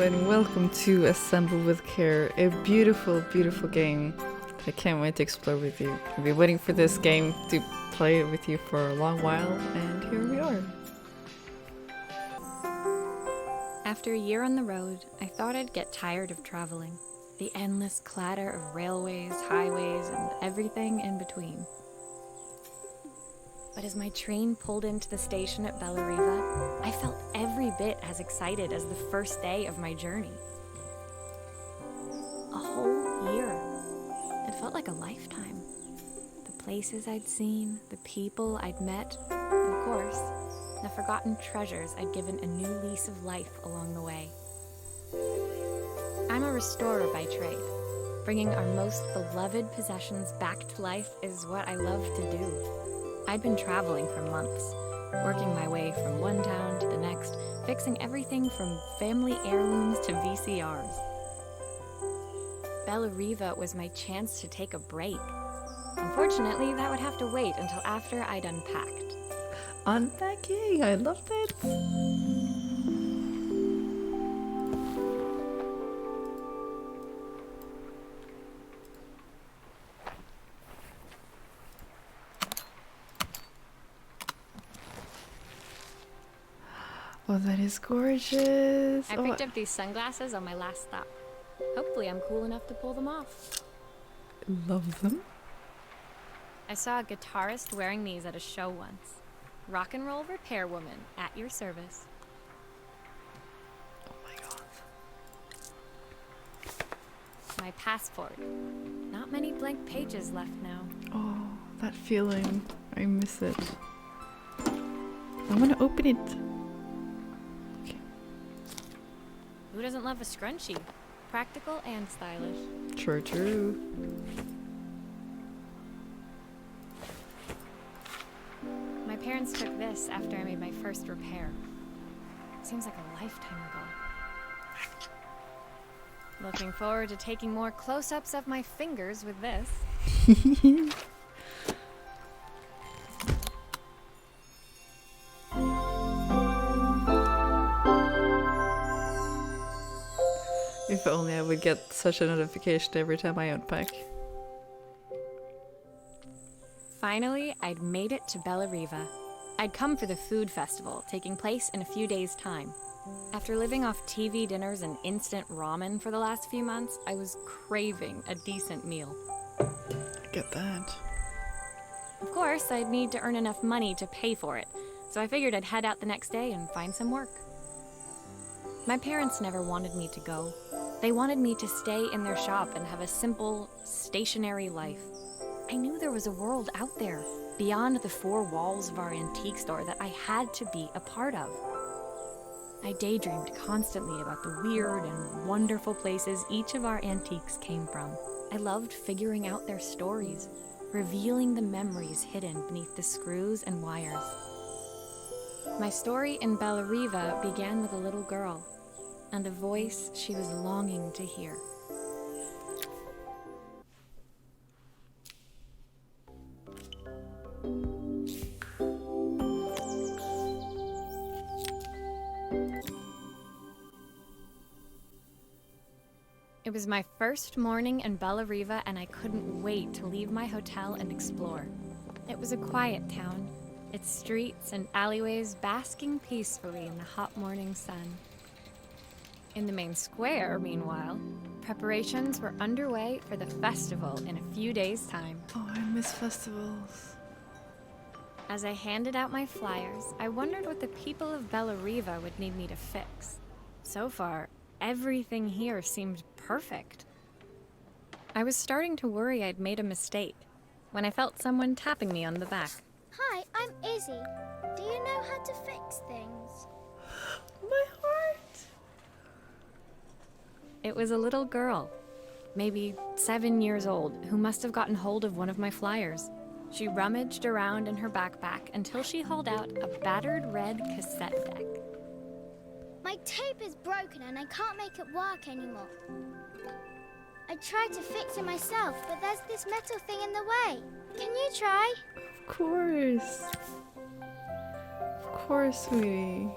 and welcome to Assemble with Care, a beautiful, beautiful game. I can't wait to explore with you. I've been waiting for this game to play it with you for a long while, and here we are. After a year on the road, I thought I'd get tired of traveling. The endless clatter of railways, highways, and everything in between. But as my train pulled into the station at Bellariva, I felt every bit as excited as the first day of my journey. A whole year. It felt like a lifetime. The places I'd seen, the people I'd met, and of course, the forgotten treasures I'd given a new lease of life along the way. I'm a restorer by trade. Bringing our most beloved possessions back to life is what I love to do. I'd been traveling for months, working my way from one town to the next, fixing everything from family heirlooms to VCRs. Bellariva was my chance to take a break. Unfortunately, that would have to wait until after I'd unpacked. Unpacking, I loved it! Oh, that is gorgeous! I picked up these sunglasses on my last stop. Hopefully I'm cool enough to pull them off. Love them. I saw a guitarist wearing these at a show once. Rock and roll repair woman, at your service. Oh my god. My passport. Not many blank pages left now. Oh, that feeling. I miss it. I want to open it. Okay. Who doesn't love a scrunchie? Practical and stylish. True. My parents took this after I made my first repair. Seems like a lifetime ago. Looking forward to taking more close-ups of my fingers with this. If only I would get such a notification every time I unpack. Finally, I'd made it to Bellariva. I'd come for the food festival, taking place in a few days' time. After living off TV dinners and instant ramen for the last few months, I was craving a decent meal. I get that. Of course, I'd need to earn enough money to pay for it, so I figured I'd head out the next day and find some work. My parents never wanted me to go. They wanted me to stay in their shop and have a simple, stationary life. I knew there was a world out there, beyond the four walls of our antique store, that I had to be a part of. I daydreamed constantly about the weird and wonderful places each of our antiques came from. I loved figuring out their stories, revealing the memories hidden beneath the screws and wires. My story in Bellariva began with a little girl, and a voice she was longing to hear. It was my first morning in Bellariva, and I couldn't wait to leave my hotel and explore. It was a quiet town, its streets and alleyways basking peacefully in the hot morning sun. In the main square, meanwhile, preparations were underway for the festival in a few days' time. Oh, I miss festivals. As I handed out my flyers, I wondered what the people of Bellariva would need me to fix. So far, everything here seemed perfect. I was starting to worry I'd made a mistake when I felt someone tapping me on the back. Hi, I'm Izzy. Do you know how to fix things? My heart! It was a little girl, maybe 7 years old, who must have gotten hold of one of my flyers. She rummaged around in her backpack until she hauled out a battered red cassette deck. My tape is broken and I can't make it work anymore. I tried to fix it myself, but there's this metal thing in the way. Can you try? Of course. Of course, sweetie.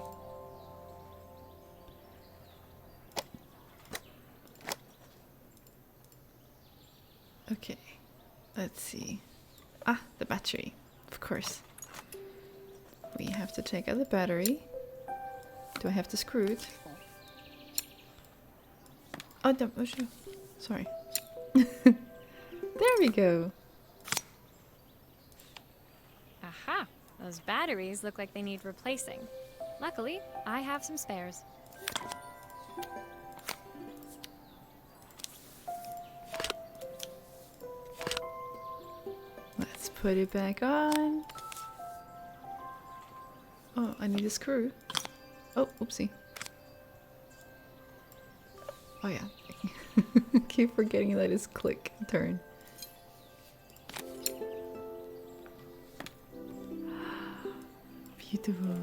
Okay, let's see. Ah, the battery, of course. We have to take out the battery. Do I have to screw it? Oh, no, oh, sure. Sorry. There we go. Aha! Those batteries look like they need replacing. Luckily, I have some spares. Let's put it back on. Oh, I need a screw. Oh, oopsie. Oh yeah. Keep forgetting that it's click and turn. Beautiful.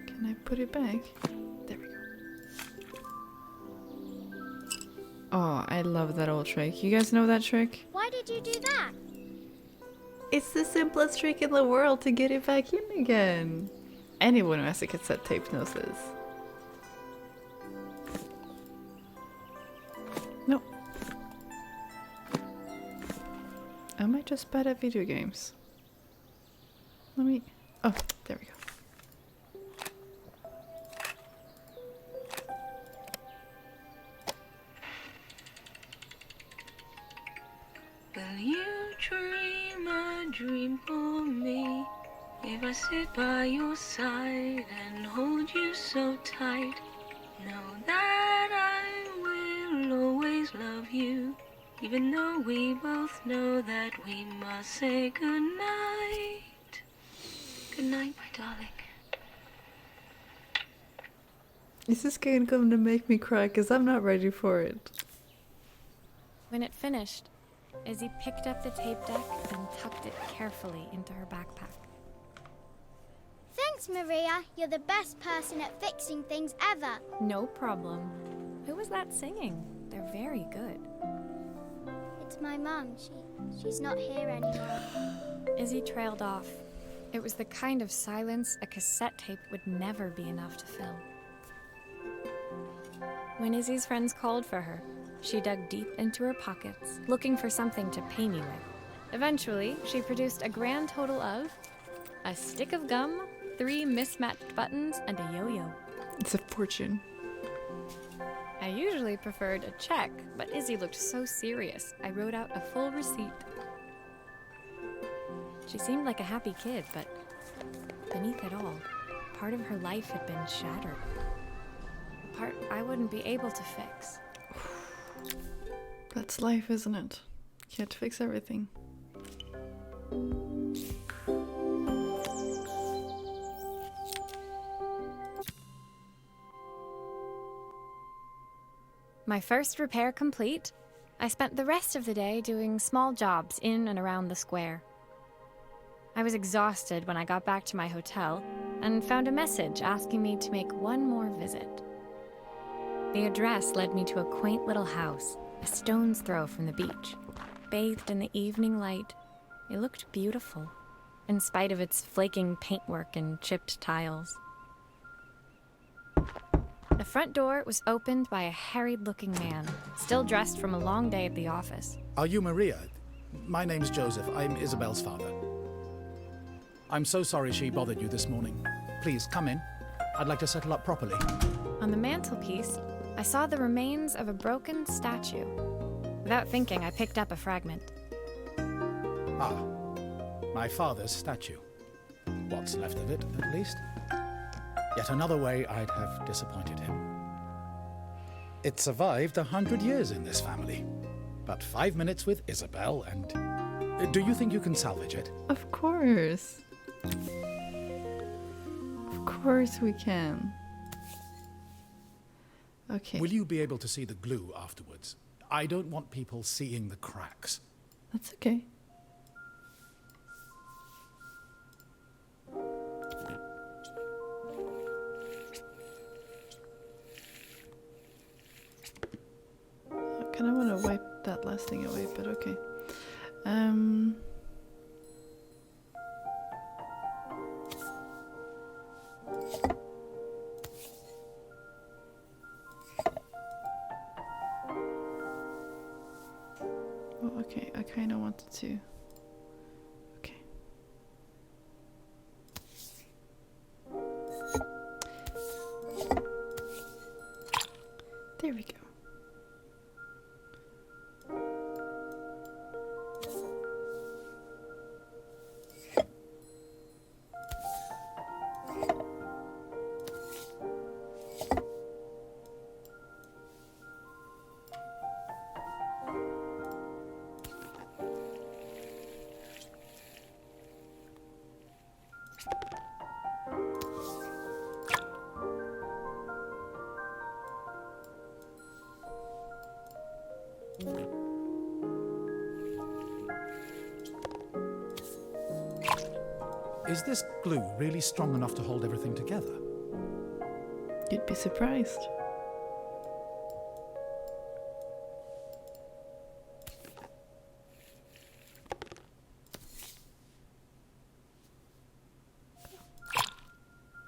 Can I put it back? There we go. Oh, I love that old trick. You guys know that trick? Why did you do that? It's the simplest trick in the world to get it back in again. Anyone who has a cassette tape knows this. No. Am I just bad at video games? Let me... Oh, there we go. Will you dream a dream for me? If I sit by your side and hold you so tight, know that I will always love you, even though we both know that we must say goodnight. Good night, my darling. Is this going to make me cry? Because I'm not ready for it. When it finished, Izzy picked up the tape deck and tucked it carefully into her backpack. Thanks, Maria. You're the best person at fixing things ever. No problem. Who was that singing? They're very good. It's my mum. She's not here anymore. Izzy trailed off. It was the kind of silence a cassette tape would never be enough to fill. When Izzy's friends called for her, she dug deep into her pockets, looking for something to pay me with. Eventually, she produced a grand total of a stick of gum, 3 mismatched buttons, and a yo-yo. It's a fortune. I usually preferred a check, but Izzy looked so serious, I wrote out a full receipt. She seemed like a happy kid, but beneath it all, part of her life had been shattered. A part I wouldn't be able to fix. That's life, isn't it? You can't fix everything. My first repair complete, I spent the rest of the day doing small jobs in and around the square. I was exhausted when I got back to my hotel and found a message asking me to make one more visit. The address led me to a quaint little house, a stone's throw from the beach. Bathed in the evening light, it looked beautiful, in spite of its flaking paintwork and chipped tiles. The front door was opened by a harried-looking man, still dressed from a long day at the office. Are you Maria? My name's Joseph. I'm Isabel's father. I'm so sorry she bothered you this morning. Please, come in. I'd like to settle up properly. On the mantelpiece, I saw the remains of a broken statue. Without thinking, I picked up a fragment. Ah, my father's statue. What's left of it, at least. Yet another way I'd have disappointed him. It survived 100 years in this family. But 5 minutes with Isabel and... Do you think you can salvage it? Of course. Of course we can. Okay. Will you be able to see the glue afterwards? I don't want people seeing the cracks. That's okay. I kind of want to wipe that last thing away, but okay. Oh, okay. I kind of wanted to. Okay. There we go. Is this glue really strong enough to hold everything together? You'd be surprised.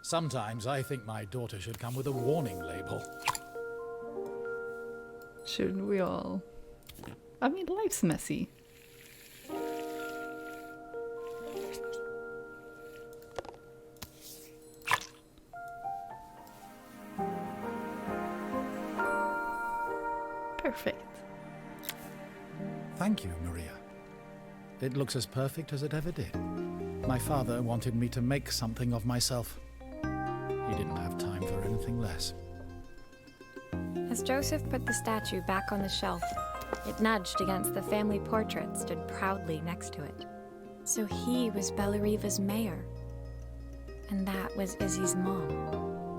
Sometimes I think my daughter should come with a warning label. Shouldn't we all? I mean, life's messy. Perfect. Thank you, Maria. It looks as perfect as it ever did. My father wanted me to make something of myself. He didn't have time for anything less. As Joseph put the statue back on the shelf, it nudged against the family portrait stood proudly next to it. So he was Bellariva's mayor. And that was Izzy's mom.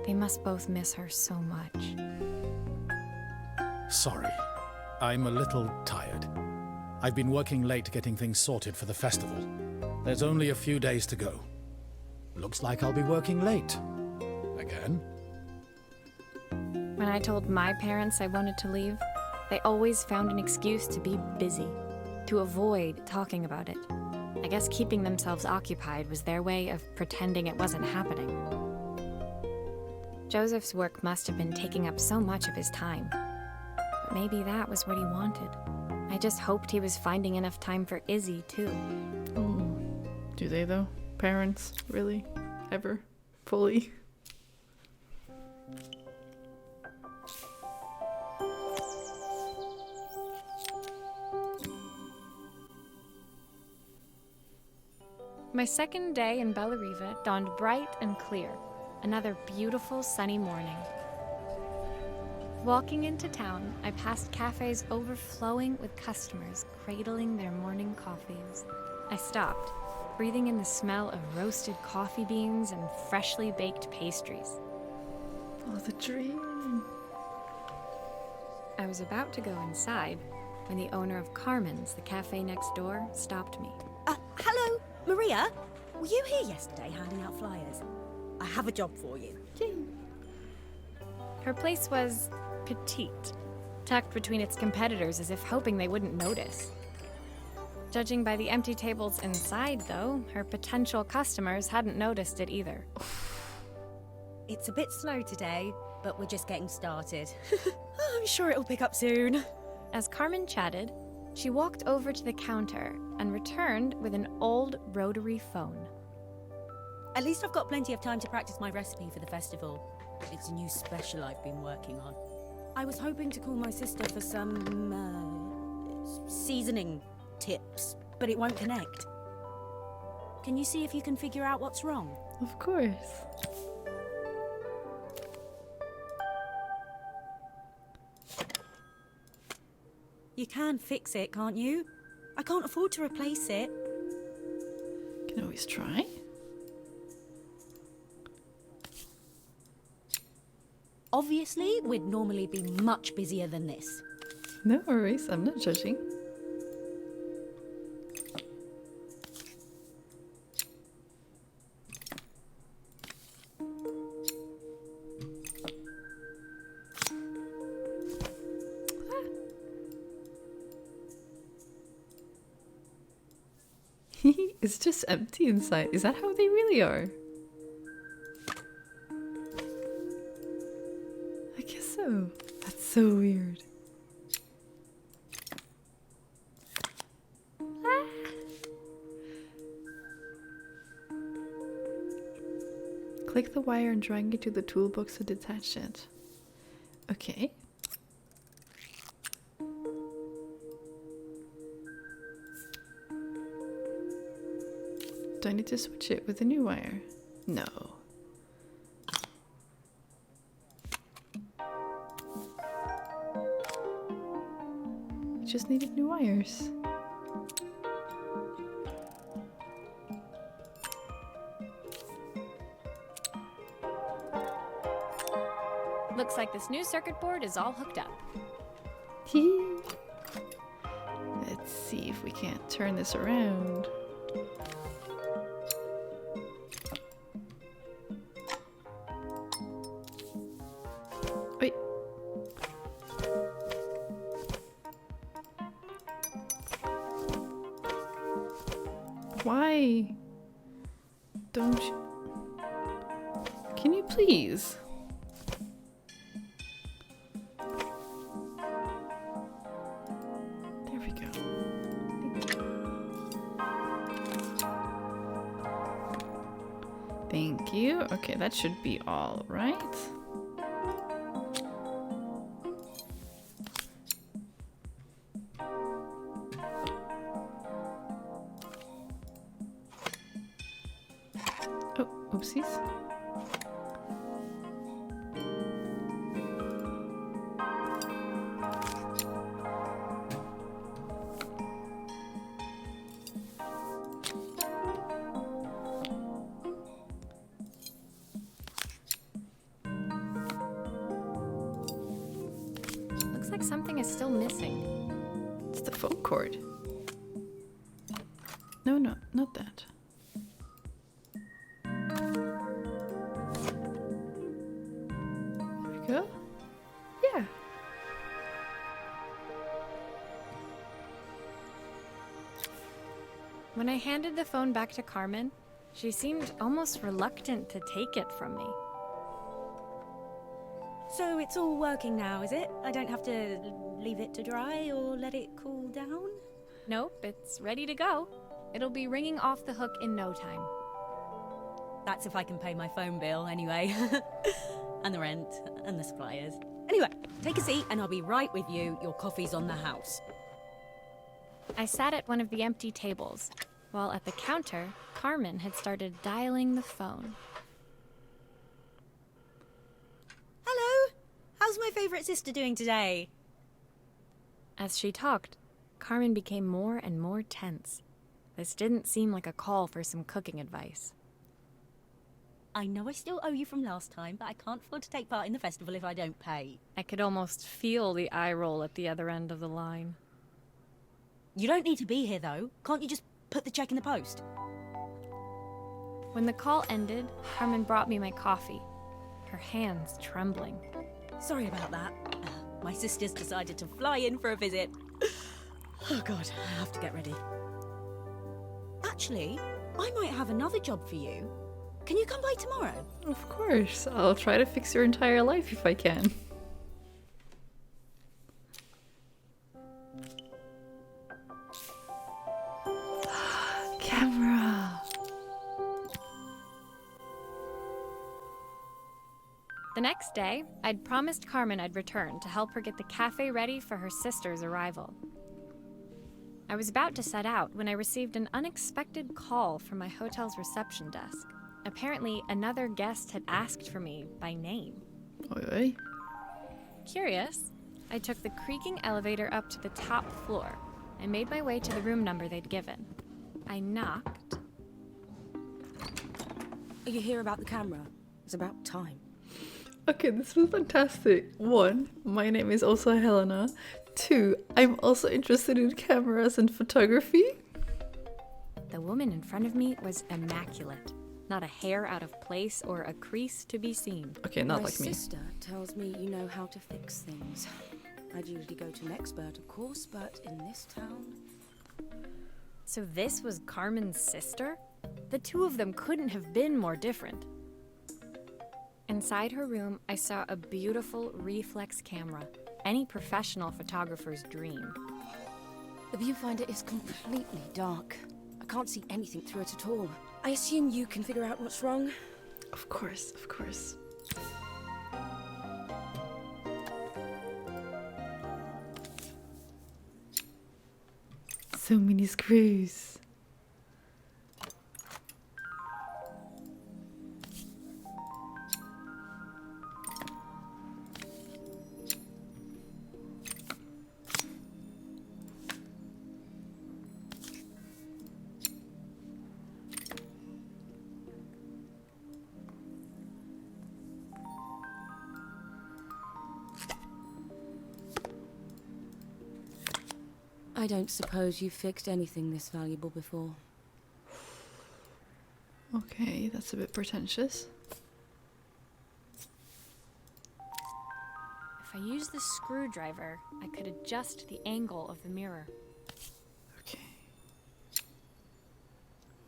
They must both miss her so much. Sorry, I'm a little tired. I've been working late getting things sorted for the festival. There's only a few days to go. Looks like I'll be working late. Again? When I told my parents I wanted to leave, they always found an excuse to be busy, to avoid talking about it. I guess keeping themselves occupied was their way of pretending it wasn't happening. Joseph's work must have been taking up so much of his time. But maybe that was what he wanted. I just hoped he was finding enough time for Izzy, too. Oh, do they though? Parents, really? Ever? Fully? My second day in Bellariva dawned bright and clear. Another beautiful sunny morning. Walking into town, I passed cafes overflowing with customers cradling their morning coffees. I stopped, breathing in the smell of roasted coffee beans and freshly baked pastries. Oh, the dream. I was about to go inside when the owner of Carmen's, the cafe next door, stopped me. Hello, Maria? Were you here yesterday handing out flyers? I have a job for you. Her place was petite, tucked between its competitors as if hoping they wouldn't notice. Judging by the empty tables inside, though, her potential customers hadn't noticed it either. It's a bit slow today, but we're just getting started. I'm sure it'll pick up soon. As Carmen chatted, she walked over to the counter and returned with an old rotary phone. At least I've got plenty of time to practice my recipe for the festival. It's a new special I've been working on. I was hoping to call my sister for some, seasoning tips, but it won't connect. Can you see if you can figure out what's wrong? Of course. You can fix it, can't you? I can't afford to replace it. Can always try. Obviously, we'd normally be much busier than this. No worries, I'm not judging. It's just empty inside. Is that how they really are? I guess so. That's so weird. Take the wire and drag it to the toolbox to detach it. Okay. Do I need to switch it with a new wire? No. Just needed new wires. Looks like this new circuit board is all hooked up. Let's see if we can't turn this around. Wait. Why? Don't you? Can you please? There we go. Thank you. Okay, that should be all right. Oh, oopsies. Looks like something is still missing. It's the phone cord. No, no, not that. There we go. Yeah. When I handed the phone back to Carmen, she seemed almost reluctant to take it from me. So it's all working now, is it? I don't have to leave it to dry or let it cool down? Nope, it's ready to go. It'll be ringing off the hook in no time. That's if I can pay my phone bill, anyway. And the rent, and the suppliers. Anyway, take a seat and I'll be right with you. Your coffee's on the house. I sat at one of the empty tables, while at the counter, Carmen had started dialing the phone. Hello! How's my favourite sister doing today? As she talked, Carmen became more and more tense. This didn't seem like a call for some cooking advice. I know I still owe you from last time, but I can't afford to take part in the festival if I don't pay. I could almost feel the eye roll at the other end of the line. You don't need to be here, though. Can't you just put the check in the post? When the call ended, Carmen brought me my coffee, her hands trembling. Sorry about that. My sister's decided to fly in for a visit. Oh God, I have to get ready. Actually, I might have another job for you. Can you come by tomorrow? Of course. I'll try to fix your entire life if I can. Camera. The next day, I'd promised Carmen I'd return to help her get the cafe ready for her sister's arrival. I was about to set out when I received an unexpected call from my hotel's reception desk. Apparently, another guest had asked for me by name. Oi, oi. Curious, I took the creaking elevator up to the top floor and made my way to the room number they'd given. I knocked. Are you here about the camera? It's about time. Okay, this was fantastic. 1, my name is also Helena. 2, I'm also interested in cameras and photography. The woman in front of me was immaculate. Not a hair out of place or a crease to be seen. Okay, not My like me. sister tells me you know how to fix things. I'd usually go to an expert, of course, but in this town... So this was Carmen's sister? The two of them couldn't have been more different. Inside her room, I saw a beautiful reflex camera. Any professional photographer's dream. The viewfinder is completely dark. I can't see anything through it at all. I assume you can figure out what's wrong? Of course, of course. So many screws. I don't suppose you've fixed anything this valuable before. Okay, that's a bit pretentious. If I use the screwdriver, I could adjust the angle of the mirror. Okay.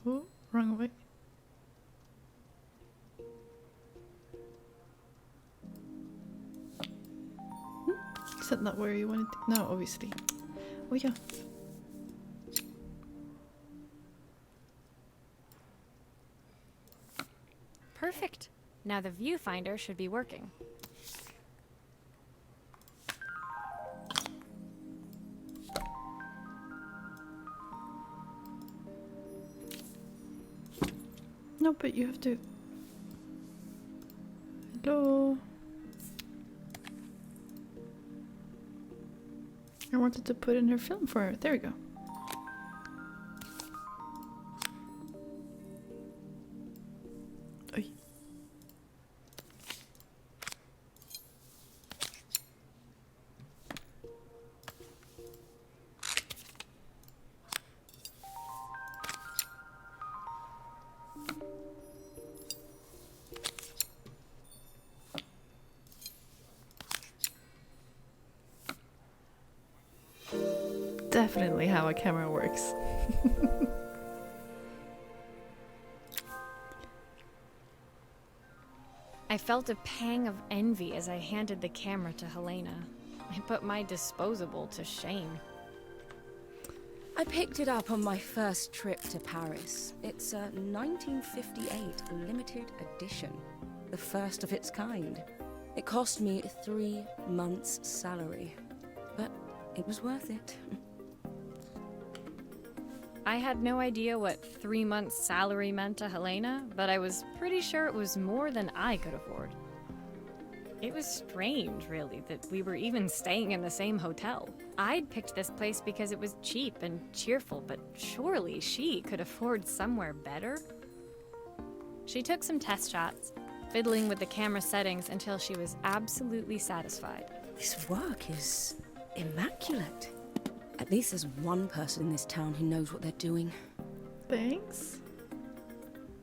Oh, wrong way. Is that not where you wanted to? No, obviously. Oh yeah. Perfect. Now the viewfinder should be working. No, but you have to. Hello. I wanted to put in her film for her. There we go. Oy. Definitely how a camera works. I felt a pang of envy as I handed the camera to Helena. I put my disposable to shame. I picked it up on my first trip to Paris. It's a 1958 limited edition, the first of its kind. It cost me 3 months' salary, but it was worth it. I had no idea what 3 months' salary meant to Helena, but I was pretty sure it was more than I could afford. It was strange, really, that we were even staying in the same hotel. I'd picked this place because it was cheap and cheerful, but surely she could afford somewhere better? She took some test shots, fiddling with the camera settings until she was absolutely satisfied. This work is immaculate. At least there's one person in this town who knows what they're doing. Thanks.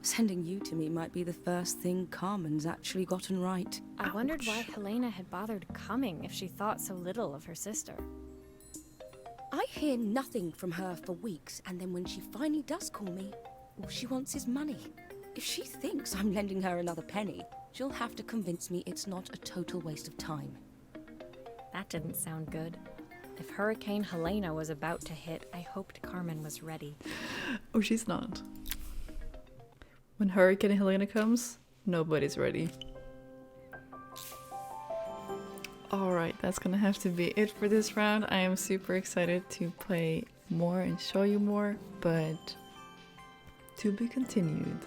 Sending you to me might be the first thing Carmen's actually gotten right. I wondered why Helena had bothered coming if she thought so little of her sister. I hear nothing from her for weeks, and then when she finally does call me, all she wants is money. If she thinks I'm lending her another penny, she'll have to convince me it's not a total waste of time. That didn't sound good. If Hurricane Helena was about to hit, I hoped Carmen was ready. Oh, she's not. When Hurricane Helena comes, nobody's ready. Alright, that's gonna have to be it for this round. I am super excited to play more and show you more, but to be continued.